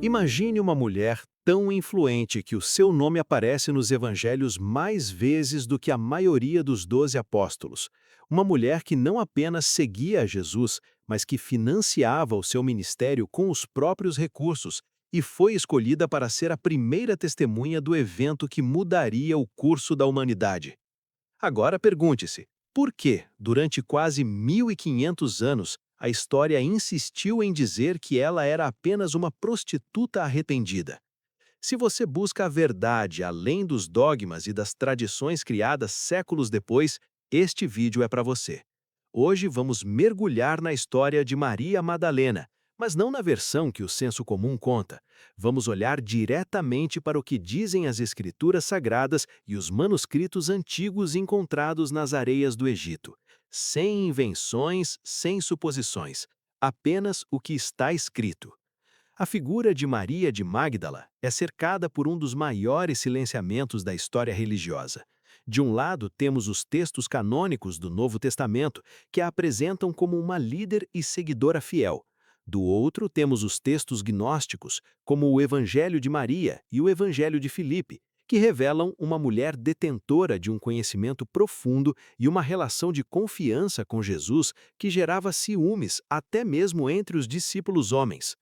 Imagine uma mulher tão influente que o seu nome aparece nos evangelhos mais vezes do que a maioria dos 12 apóstolos. Uma mulher que não apenas seguia a Jesus, mas que financiava o seu ministério com os próprios recursos e foi escolhida para ser a primeira testemunha do evento que mudaria o curso da humanidade. Agora pergunte-se, por que, durante quase 1500 anos, a história insistiu em dizer que ela era apenas uma prostituta arrependida? Se você busca a verdade além dos dogmas e das tradições criadas séculos depois, este vídeo é para você. Hoje vamos mergulhar na história de Maria Madalena, mas não na versão que o senso comum conta. Vamos olhar diretamente para o que dizem as escrituras sagradas e os manuscritos antigos encontrados nas areias do Egito. Sem invenções, sem suposições. Apenas o que está escrito. A figura de Maria de Magdala é cercada por um dos maiores silenciamentos da história religiosa. De um lado, temos os textos canônicos do Novo Testamento, que a apresentam como uma líder e seguidora fiel. Do outro, temos os textos gnósticos, como o Evangelho de Maria e o Evangelho de Filipe, que revelam uma mulher detentora de um conhecimento profundo e uma relação de confiança com Jesus que gerava ciúmes até mesmo entre os discípulos homens.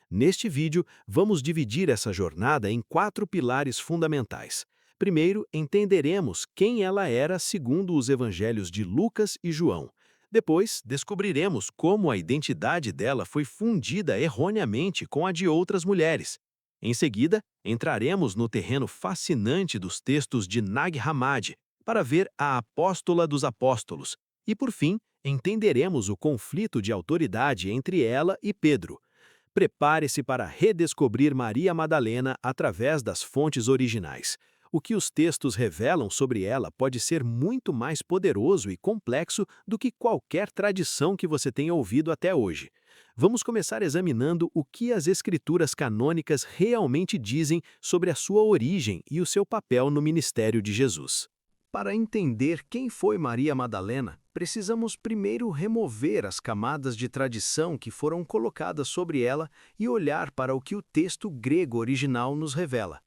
Neste vídeo, vamos dividir essa jornada em 4 pilares fundamentais. Primeiro, entenderemos quem ela era segundo os evangelhos de Lucas e João. Depois, descobriremos como a identidade dela foi fundida erroneamente com a de outras mulheres. Em seguida, entraremos no terreno fascinante dos textos de Nag Hammadi para ver a apóstola dos apóstolos. E, por fim, entenderemos o conflito de autoridade entre ela e Pedro. Prepare-se para redescobrir Maria Madalena através das fontes originais. O que os textos revelam sobre ela pode ser muito mais poderoso e complexo do que qualquer tradição que você tenha ouvido até hoje. Vamos começar examinando o que as escrituras canônicas realmente dizem sobre a sua origem e o seu papel no ministério de Jesus. Para entender quem foi Maria Madalena, precisamos primeiro remover as camadas de tradição que foram colocadas sobre ela e olhar para o que o texto grego original nos revela.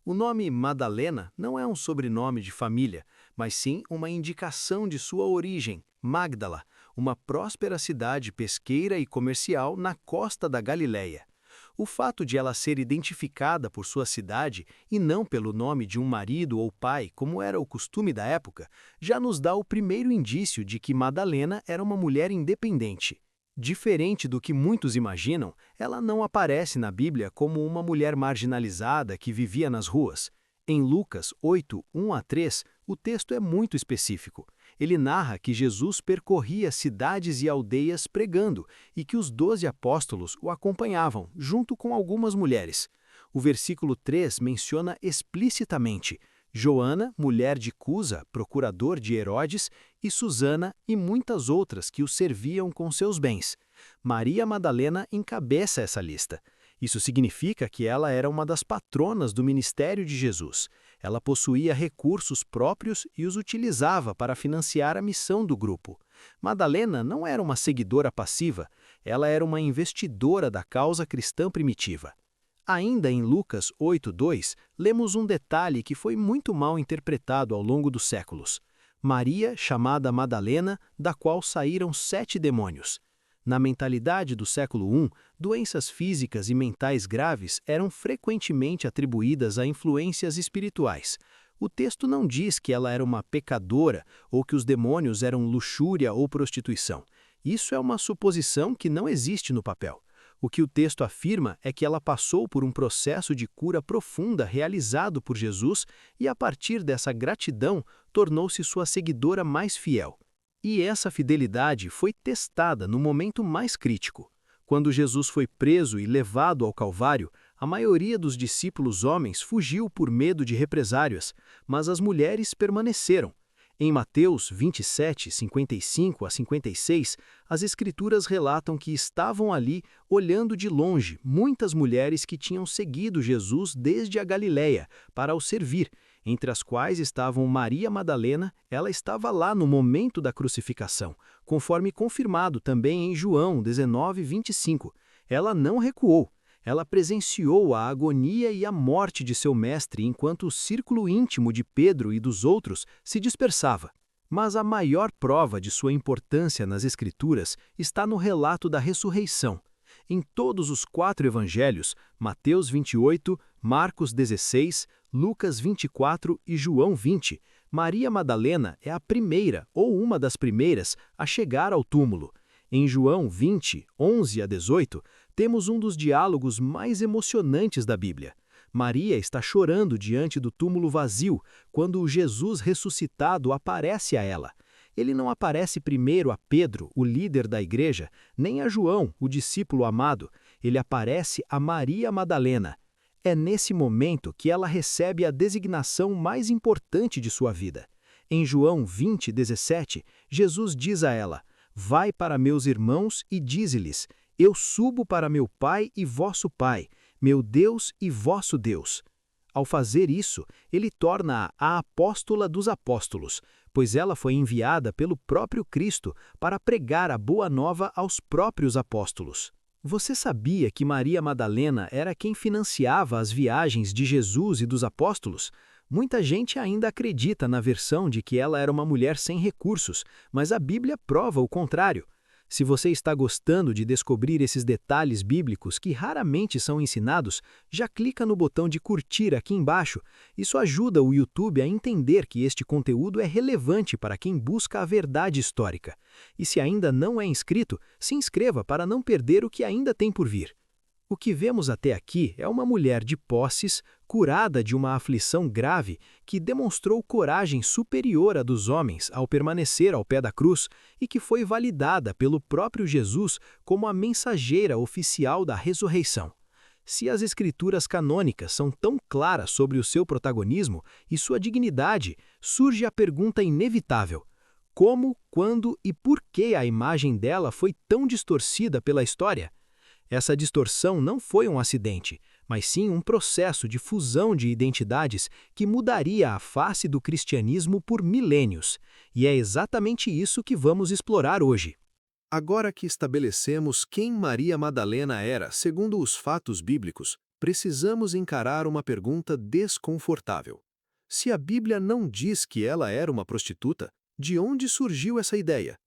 O nome Madalena não é um sobrenome de família, mas sim uma indicação de sua origem, Magdala, uma próspera cidade pesqueira e comercial na costa da Galileia. O fato de ela ser identificada por sua cidade e não pelo nome de um marido ou pai, como era o costume da época, já nos dá o primeiro indício de que Madalena era uma mulher independente. Diferente do que muitos imaginam, ela não aparece na Bíblia como uma mulher marginalizada que vivia nas ruas. Em Lucas 8, 1-3, o texto é muito específico. Ele narra que Jesus percorria cidades e aldeias pregando e que os 12 apóstolos o acompanhavam, junto com algumas mulheres. O versículo 3 menciona explicitamente Joana, mulher de Cusa, procurador de Herodes, e Susana e muitas outras que o serviam com seus bens. Maria Madalena encabeça essa lista. Isso significa que ela era uma das patronas do ministério de Jesus. Ela possuía recursos próprios e os utilizava para financiar a missão do grupo. Madalena não era uma seguidora passiva, ela era uma investidora da causa cristã primitiva. Ainda em Lucas 8:2, lemos um detalhe que foi muito mal interpretado ao longo dos séculos. Maria, chamada Madalena, da qual saíram 7 demônios. Na mentalidade do século I, doenças físicas e mentais graves eram frequentemente atribuídas a influências espirituais. O texto não diz que ela era uma pecadora ou que os demônios eram luxúria ou prostituição. Isso é uma suposição que não existe no papel. O que o texto afirma é que ela passou por um processo de cura profunda realizado por Jesus e, a partir dessa gratidão, tornou-se sua seguidora mais fiel. E essa fidelidade foi testada no momento mais crítico. Quando Jesus foi preso e levado ao Calvário, a maioria dos discípulos homens fugiu por medo de represárias, mas as mulheres permaneceram. Em Mateus 27, 55-56, as Escrituras relatam que estavam ali, olhando de longe, muitas mulheres que tinham seguido Jesus desde a Galileia para o servir, entre as quais estavam Maria Madalena. Ela estava lá no momento da crucificação, conforme confirmado também em João 19, 25. Ela não recuou. Ela presenciou a agonia e a morte de seu mestre enquanto o círculo íntimo de Pedro e dos outros se dispersava. Mas a maior prova de sua importância nas Escrituras está no relato da ressurreição. Em todos os 4 evangelhos, Mateus 28, Marcos 16, Lucas 24 e João 20, Maria Madalena é a primeira ou uma das primeiras a chegar ao túmulo. Em João 20, 11 a 18, temos um dos diálogos mais emocionantes da Bíblia. Maria está chorando diante do túmulo vazio, quando o Jesus ressuscitado aparece a ela. Ele não aparece primeiro a Pedro, o líder da igreja, nem a João, o discípulo amado. Ele aparece a Maria Madalena. É nesse momento que ela recebe a designação mais importante de sua vida. Em João 20, 17, Jesus diz a ela: "Vai para meus irmãos e dize-lhes: Eu subo para meu Pai e vosso Pai, meu Deus e vosso Deus." Ao fazer isso, ele torna-a a apóstola dos apóstolos, pois ela foi enviada pelo próprio Cristo para pregar a boa nova aos próprios apóstolos. Você sabia que Maria Madalena era quem financiava as viagens de Jesus e dos apóstolos? Muita gente ainda acredita na versão de que ela era uma mulher sem recursos, mas a Bíblia prova o contrário. Se você está gostando de descobrir esses detalhes bíblicos que raramente são ensinados, já clica no botão de curtir aqui embaixo. Isso ajuda o YouTube a entender que este conteúdo é relevante para quem busca a verdade histórica. E se ainda não é inscrito, se inscreva para não perder o que ainda tem por vir. O que vemos até aqui é uma mulher de posses, curada de uma aflição grave, que demonstrou coragem superior à dos homens ao permanecer ao pé da cruz e que foi validada pelo próprio Jesus como a mensageira oficial da ressurreição. Se as escrituras canônicas são tão claras sobre o seu protagonismo e sua dignidade, surge a pergunta inevitável: como, quando e por que a imagem dela foi tão distorcida pela história? Essa distorção não foi um acidente, mas sim um processo de fusão de identidades que mudaria a face do cristianismo por milênios. E é exatamente isso que vamos explorar hoje. Agora que estabelecemos quem Maria Madalena era, segundo os fatos bíblicos, precisamos encarar uma pergunta desconfortável. Se a Bíblia não diz que ela era uma prostituta, de onde surgiu essa ideia?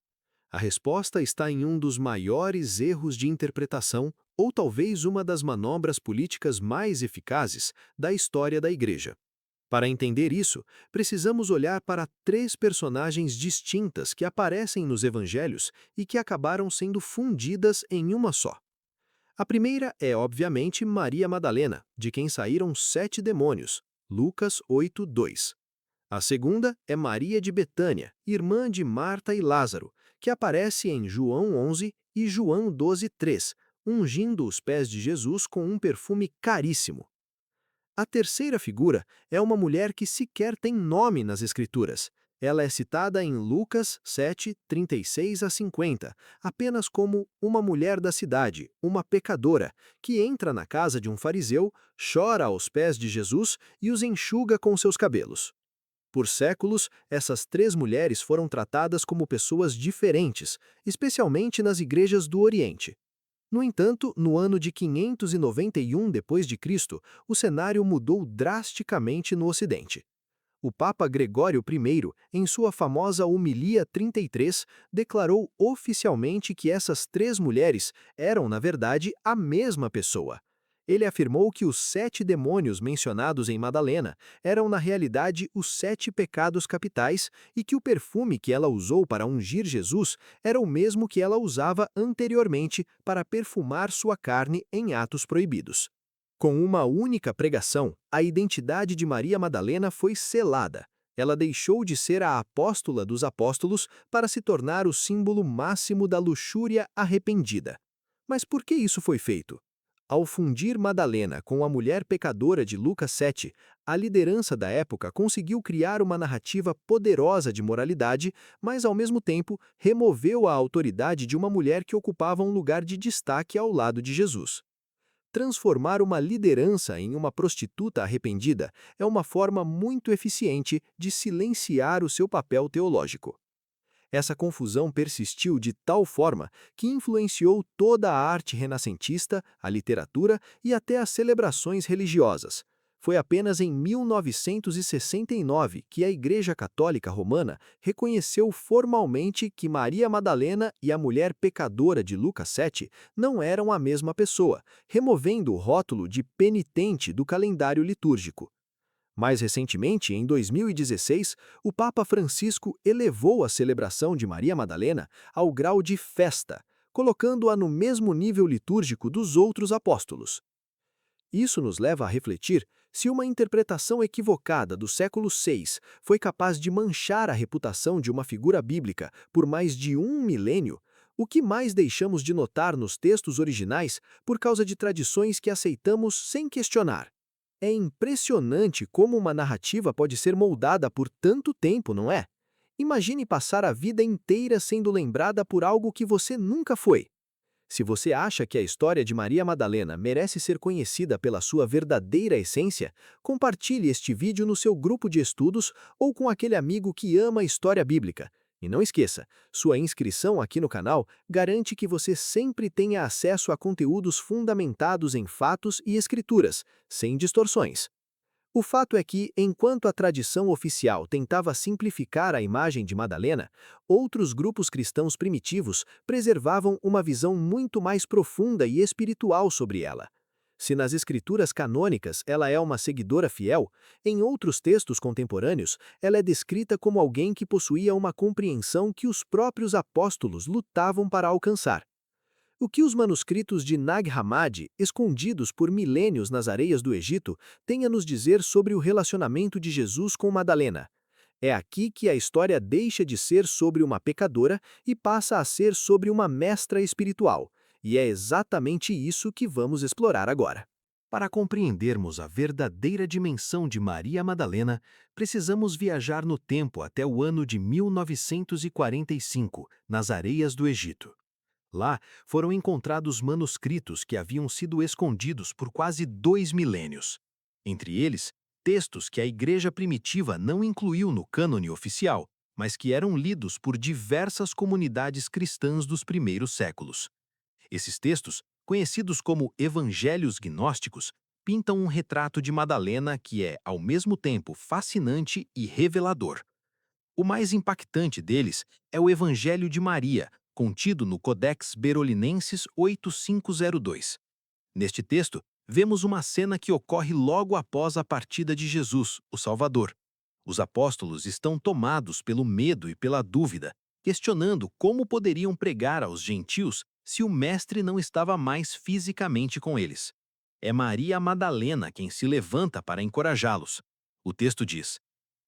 A resposta está em um dos maiores erros de interpretação, ou talvez uma das manobras políticas mais eficazes da história da Igreja. Para entender isso, precisamos olhar para 3 personagens distintas que aparecem nos evangelhos e que acabaram sendo fundidas em uma só. A primeira é, obviamente, Maria Madalena, de quem saíram 7 demônios, Lucas 8, 2. A segunda é Maria de Betânia, irmã de Marta e Lázaro, que aparece em João 11 e João 12, 3, ungindo os pés de Jesus com um perfume caríssimo. A terceira figura é uma mulher que sequer tem nome nas Escrituras. Ela é citada em Lucas 7, 36 a 50, apenas como uma mulher da cidade, uma pecadora, que entra na casa de um fariseu, chora aos pés de Jesus e os enxuga com seus cabelos. Por séculos, essas 3 mulheres foram tratadas como pessoas diferentes, especialmente nas igrejas do Oriente. No entanto, no ano de 591 d.C., o cenário mudou drasticamente no Ocidente. O Papa Gregório I, em sua famosa Homilia 33, declarou oficialmente que essas 3 mulheres eram, na verdade, a mesma pessoa. Ele afirmou que os 7 demônios mencionados em Madalena eram, na realidade, os 7 pecados capitais e que o perfume que ela usou para ungir Jesus era o mesmo que ela usava anteriormente para perfumar sua carne em atos proibidos. Com uma única pregação, a identidade de Maria Madalena foi selada. Ela deixou de ser a apóstola dos apóstolos para se tornar o símbolo máximo da luxúria arrependida. Mas por que isso foi feito? Ao fundir Madalena com a mulher pecadora de Lucas 7, a liderança da época conseguiu criar uma narrativa poderosa de moralidade, mas ao mesmo tempo removeu a autoridade de uma mulher que ocupava um lugar de destaque ao lado de Jesus. Transformar uma liderança em uma prostituta arrependida é uma forma muito eficiente de silenciar o seu papel teológico. Essa confusão persistiu de tal forma que influenciou toda a arte renascentista, a literatura e até as celebrações religiosas. Foi apenas em 1969 que a Igreja Católica Romana reconheceu formalmente que Maria Madalena e a mulher pecadora de Lucas 7 não eram a mesma pessoa, removendo o rótulo de penitente do calendário litúrgico. Mais recentemente, em 2016, o Papa Francisco elevou a celebração de Maria Madalena ao grau de festa, colocando-a no mesmo nível litúrgico dos outros apóstolos. Isso nos leva a refletir se uma interpretação equivocada do século VI foi capaz de manchar a reputação de uma figura bíblica por mais de um milênio. O que mais deixamos de notar nos textos originais por causa de tradições que aceitamos sem questionar? É impressionante como uma narrativa pode ser moldada por tanto tempo, não é? Imagine passar a vida inteira sendo lembrada por algo que você nunca foi. Se você acha que a história de Maria Madalena merece ser conhecida pela sua verdadeira essência, compartilhe este vídeo no seu grupo de estudos ou com aquele amigo que ama a história bíblica. E não esqueça, sua inscrição aqui no canal garante que você sempre tenha acesso a conteúdos fundamentados em fatos e escrituras, sem distorções. O fato é que, enquanto a tradição oficial tentava simplificar a imagem de Madalena, outros grupos cristãos primitivos preservavam uma visão muito mais profunda e espiritual sobre ela. Se nas escrituras canônicas ela é uma seguidora fiel, em outros textos contemporâneos ela é descrita como alguém que possuía uma compreensão que os próprios apóstolos lutavam para alcançar. O que os manuscritos de Nag Hammadi, escondidos por milênios nas areias do Egito, têm a nos dizer sobre o relacionamento de Jesus com Madalena? É aqui que a história deixa de ser sobre uma pecadora e passa a ser sobre uma mestra espiritual. E é exatamente isso que vamos explorar agora. Para compreendermos a verdadeira dimensão de Maria Madalena, precisamos viajar no tempo até o ano de 1945, nas areias do Egito. Lá foram encontrados manuscritos que haviam sido escondidos por quase 2 milênios. Entre eles, textos que a Igreja primitiva não incluiu no cânone oficial, mas que eram lidos por diversas comunidades cristãs dos primeiros séculos. Esses textos, conhecidos como Evangelhos Gnósticos, pintam um retrato de Madalena que é, ao mesmo tempo, fascinante e revelador. O mais impactante deles é o Evangelho de Maria, contido no Codex Berolinenses 8502. Neste texto, vemos uma cena que ocorre logo após a partida de Jesus, o Salvador. Os apóstolos estão tomados pelo medo e pela dúvida, questionando como poderiam pregar aos gentios se o Mestre não estava mais fisicamente com eles. É Maria Madalena quem se levanta para encorajá-los. O texto diz: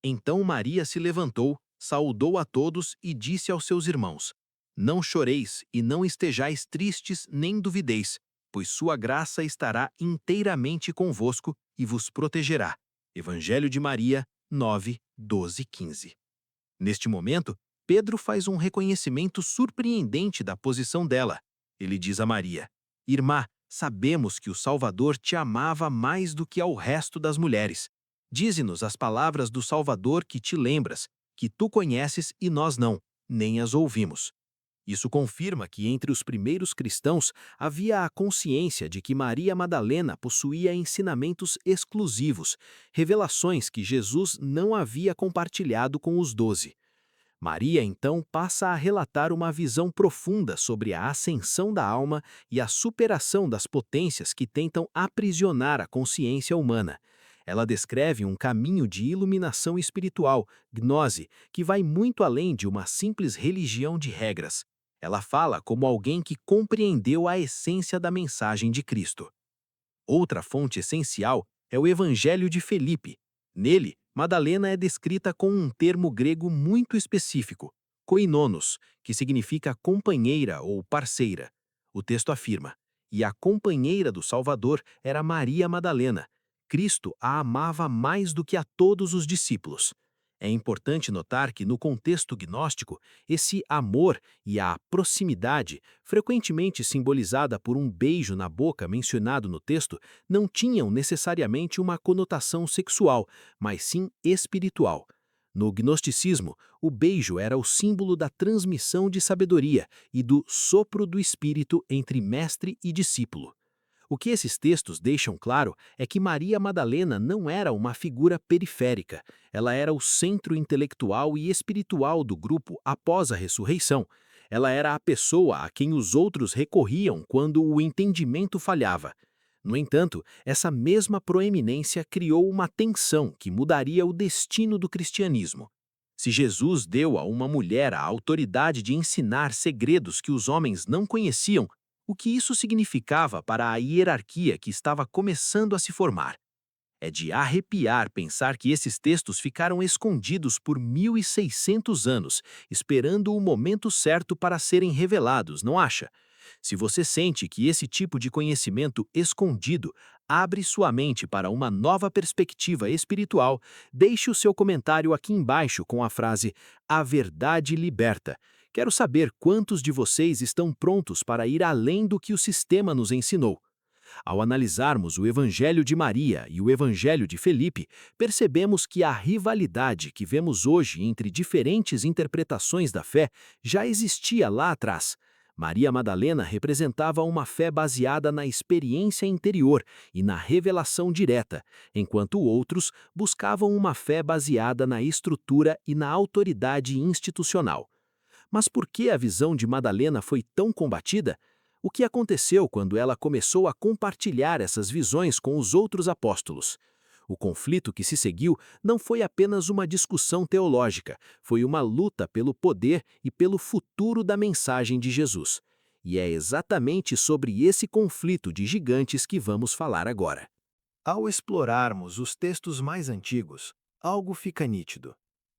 Então Maria se levantou, saudou a todos e disse aos seus irmãos: Não choreis e não estejais tristes nem duvideis, pois sua graça estará inteiramente convosco e vos protegerá. Evangelho de Maria 9, 12, 15. Neste momento, Pedro faz um reconhecimento surpreendente da posição dela. Ele diz a Maria: Irmã, sabemos que o Salvador te amava mais do que ao resto das mulheres. Dize-nos as palavras do Salvador que te lembras, que tu conheces e nós não, nem as ouvimos. Isso confirma que entre os primeiros cristãos havia a consciência de que Maria Madalena possuía ensinamentos exclusivos, revelações que Jesus não havia compartilhado com os 12. Maria, então, passa a relatar uma visão profunda sobre a ascensão da alma e a superação das potências que tentam aprisionar a consciência humana. Ela descreve um caminho de iluminação espiritual, gnose, que vai muito além de uma simples religião de regras. Ela fala como alguém que compreendeu a essência da mensagem de Cristo. Outra fonte essencial é o Evangelho de Felipe. Nele, Madalena é descrita com um termo grego muito específico, koinonos, que significa companheira ou parceira. O texto afirma: E a companheira do Salvador era Maria Madalena. Cristo a amava mais do que a todos os discípulos. É importante notar que, no contexto gnóstico, esse amor e a proximidade, frequentemente simbolizada por um beijo na boca mencionado no texto, não tinham necessariamente uma conotação sexual, mas sim espiritual. No gnosticismo, o beijo era o símbolo da transmissão de sabedoria e do sopro do Espírito entre mestre e discípulo. O que esses textos deixam claro é que Maria Madalena não era uma figura periférica, ela era o centro intelectual e espiritual do grupo após a ressurreição. Ela era a pessoa a quem os outros recorriam quando o entendimento falhava. No entanto, essa mesma proeminência criou uma tensão que mudaria o destino do cristianismo. Se Jesus deu a uma mulher a autoridade de ensinar segredos que os homens não conheciam, o que isso significava para a hierarquia que estava começando a se formar? É de arrepiar pensar que esses textos ficaram escondidos por 1600 anos, esperando o momento certo para serem revelados, não acha? Se você sente que esse tipo de conhecimento escondido abre sua mente para uma nova perspectiva espiritual, deixe o seu comentário aqui embaixo com a frase "A verdade liberta". Quero saber quantos de vocês estão prontos para ir além do que o sistema nos ensinou. Ao analisarmos o Evangelho de Maria e o Evangelho de Felipe, percebemos que a rivalidade que vemos hoje entre diferentes interpretações da fé já existia lá atrás. Maria Madalena representava uma fé baseada na experiência interior e na revelação direta, enquanto outros buscavam uma fé baseada na estrutura e na autoridade institucional. Mas por que a visão de Madalena foi tão combatida? O que aconteceu quando ela começou a compartilhar essas visões com os outros apóstolos? O conflito que se seguiu não foi apenas uma discussão teológica, foi uma luta pelo poder e pelo futuro da mensagem de Jesus. E é exatamente sobre esse conflito de gigantes que vamos falar agora. Ao explorarmos os textos mais antigos, algo fica nítido.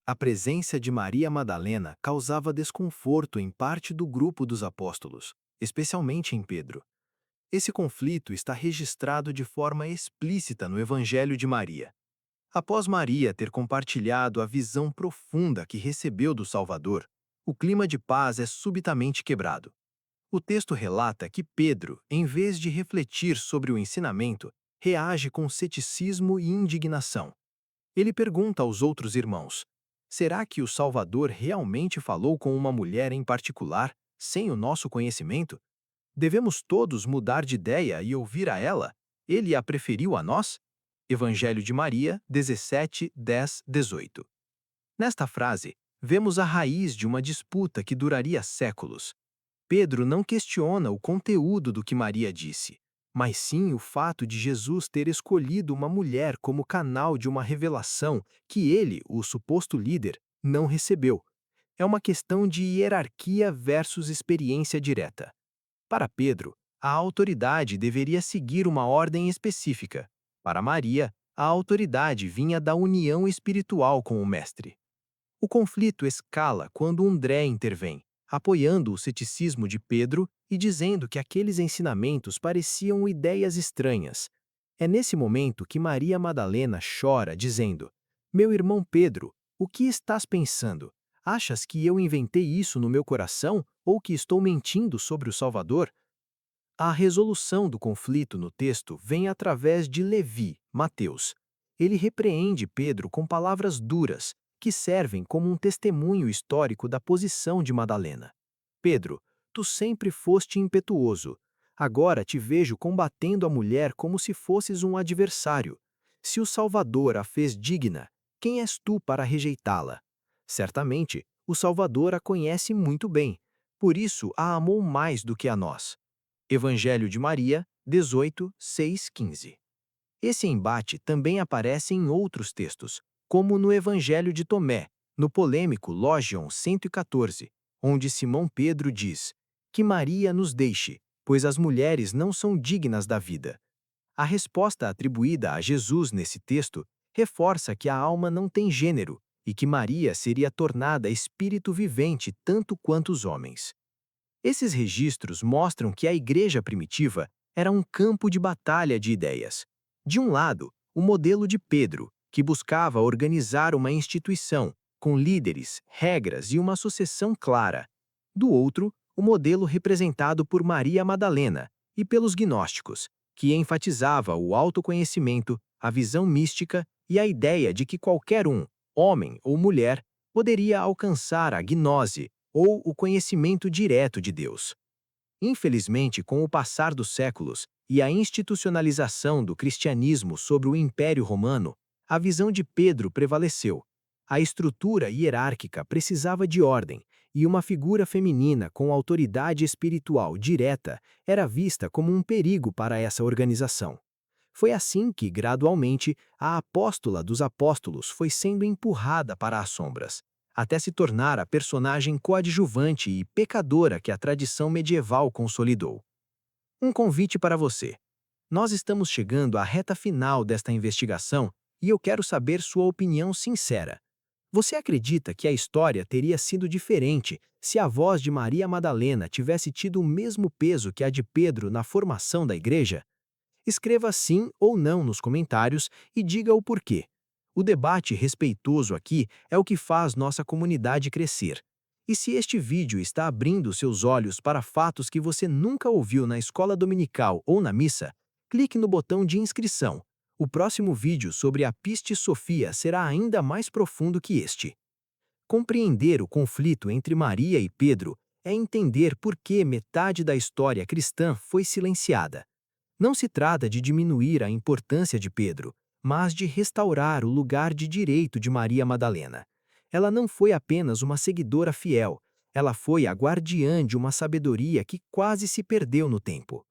A presença de Maria Madalena causava desconforto em parte do grupo dos apóstolos, especialmente em Pedro. Esse conflito está registrado de forma explícita no Evangelho de Maria. Após Maria ter compartilhado a visão profunda que recebeu do Salvador, o clima de paz é subitamente quebrado. O texto relata que Pedro, em vez de refletir sobre o ensinamento, reage com ceticismo e indignação. Ele pergunta aos outros irmãos: será que o Salvador realmente falou com uma mulher em particular, sem o nosso conhecimento? Devemos todos mudar de ideia e ouvir a ela? Ele a preferiu a nós? Evangelho de Maria, 17, 10, 18. Nesta frase, vemos a raiz de uma disputa que duraria séculos. Pedro não questiona o conteúdo do que Maria disse, mas sim o fato de Jesus ter escolhido uma mulher como canal de uma revelação que ele, o suposto líder, não recebeu. É uma questão de hierarquia versus experiência direta. Para Pedro, a autoridade deveria seguir uma ordem específica. Para Maria, a autoridade vinha da união espiritual com o Mestre. O conflito escala quando André intervém, apoiando o ceticismo de Pedro e dizendo que aqueles ensinamentos pareciam ideias estranhas. É nesse momento que Maria Madalena chora, dizendo: meu irmão Pedro, o que estás pensando? Achas que eu inventei isso no meu coração ou que estou mentindo sobre o Salvador? A resolução do conflito no texto vem através de Levi, Mateus. Ele repreende Pedro com palavras duras, que servem como um testemunho histórico da posição de Madalena. Pedro, tu sempre foste impetuoso. Agora te vejo combatendo a mulher como se fosses um adversário. Se o Salvador a fez digna, quem és tu para rejeitá-la? Certamente, o Salvador a conhece muito bem, por isso a amou mais do que a nós. Evangelho de Maria, 18, 6, 15. Esse embate também aparece em outros textos, como no Evangelho de Tomé, no polêmico Lógion 114, onde Simão Pedro diz: que Maria nos deixe, pois as mulheres não são dignas da vida. A resposta atribuída a Jesus nesse texto reforça que a alma não tem gênero e que Maria seria tornada espírito vivente tanto quanto os homens. Esses registros mostram que a igreja primitiva era um campo de batalha de ideias. De um lado, o modelo de Pedro, que buscava organizar uma instituição, com líderes, regras e uma sucessão clara. Do outro, o modelo representado por Maria Madalena e pelos gnósticos, que enfatizava o autoconhecimento, a visão mística e a ideia de que qualquer um, homem ou mulher, poderia alcançar a gnose ou o conhecimento direto de Deus. Infelizmente, com o passar dos séculos e a institucionalização do cristianismo sobre o Império Romano, a visão de Pedro prevaleceu. A estrutura hierárquica precisava de ordem, e uma figura feminina com autoridade espiritual direta era vista como um perigo para essa organização. Foi assim que, gradualmente, a apóstola dos apóstolos foi sendo empurrada para as sombras, até se tornar a personagem coadjuvante e pecadora que a tradição medieval consolidou. Um convite para você. Nós estamos chegando à reta final desta investigação e eu quero saber sua opinião sincera. Você acredita que a história teria sido diferente se a voz de Maria Madalena tivesse tido o mesmo peso que a de Pedro na formação da igreja? Escreva sim ou não nos comentários e diga o porquê. O debate respeitoso aqui é o que faz nossa comunidade crescer. E se este vídeo está abrindo seus olhos para fatos que você nunca ouviu na escola dominical ou na missa, clique no botão de inscrição. O próximo vídeo sobre a Pistis Sophia será ainda mais profundo que este. Compreender o conflito entre Maria e Pedro é entender por que metade da história cristã foi silenciada. Não se trata de diminuir a importância de Pedro, mas de restaurar o lugar de direito de Maria Madalena. Ela não foi apenas uma seguidora fiel, ela foi a guardiã de uma sabedoria que quase se perdeu no tempo.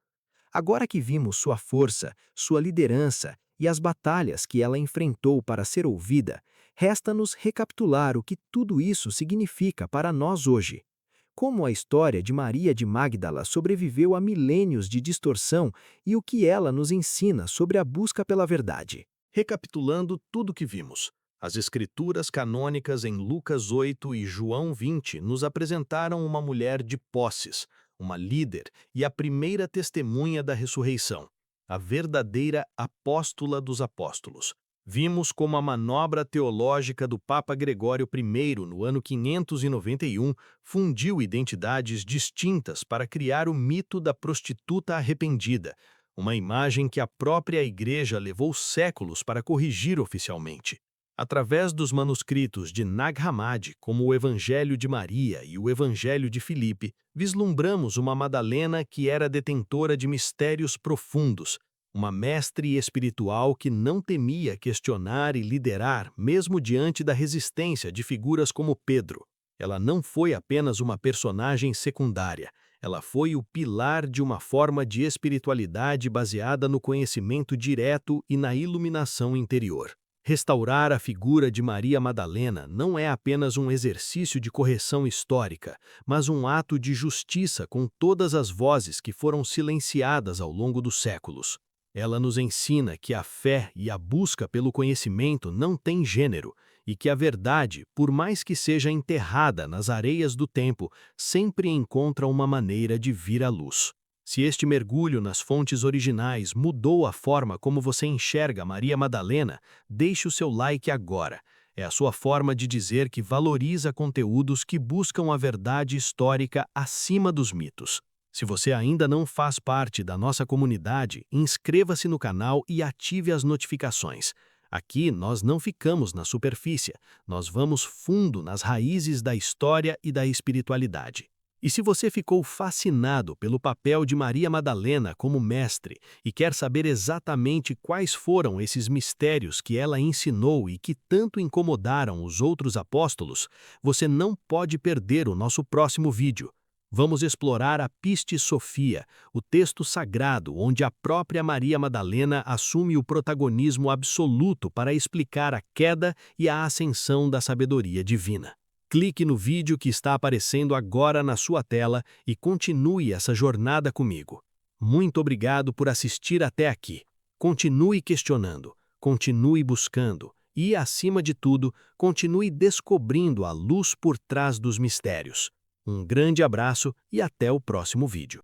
Agora que vimos sua força, sua liderança e as batalhas que ela enfrentou para ser ouvida, resta-nos recapitular o que tudo isso significa para nós hoje. Como a história de Maria de Magdala sobreviveu a milênios de distorção e o que ela nos ensina sobre a busca pela verdade. Recapitulando tudo o que vimos, as escrituras canônicas em Lucas 8 e João 20 nos apresentaram uma mulher de posses, uma líder e a primeira testemunha da ressurreição, a verdadeira apóstola dos apóstolos. Vimos como a manobra teológica do Papa Gregório I, no ano 591, fundiu identidades distintas para criar o mito da prostituta arrependida, uma imagem que a própria Igreja levou séculos para corrigir oficialmente. Através dos manuscritos de Nag Hammadi, como o Evangelho de Maria e o Evangelho de Filipe, vislumbramos uma Madalena que era detentora de mistérios profundos, uma mestre espiritual que não temia questionar e liderar, mesmo diante da resistência de figuras como Pedro. Ela não foi apenas uma personagem secundária, ela foi o pilar de uma forma de espiritualidade baseada no conhecimento direto e na iluminação interior. Restaurar a figura de Maria Madalena não é apenas um exercício de correção histórica, mas um ato de justiça com todas as vozes que foram silenciadas ao longo dos séculos. Ela nos ensina que a fé e a busca pelo conhecimento não têm gênero e que a verdade, por mais que seja enterrada nas areias do tempo, sempre encontra uma maneira de vir à luz. Se este mergulho nas fontes originais mudou a forma como você enxerga Maria Madalena, deixe o seu like agora. É a sua forma de dizer que valoriza conteúdos que buscam a verdade histórica acima dos mitos. Se você ainda não faz parte da nossa comunidade, inscreva-se no canal e ative as notificações. Aqui nós não ficamos na superfície, nós vamos fundo nas raízes da história e da espiritualidade. E se você ficou fascinado pelo papel de Maria Madalena como mestre e quer saber exatamente quais foram esses mistérios que ela ensinou e que tanto incomodaram os outros apóstolos, você não pode perder o nosso próximo vídeo. Vamos explorar a Pistis Sophia, o texto sagrado onde a própria Maria Madalena assume o protagonismo absoluto para explicar a queda e a ascensão da sabedoria divina. Clique no vídeo que está aparecendo agora na sua tela e continue essa jornada comigo. Muito obrigado por assistir até aqui. Continue questionando, continue buscando e, acima de tudo, continue descobrindo a luz por trás dos mistérios. Um grande abraço e até o próximo vídeo.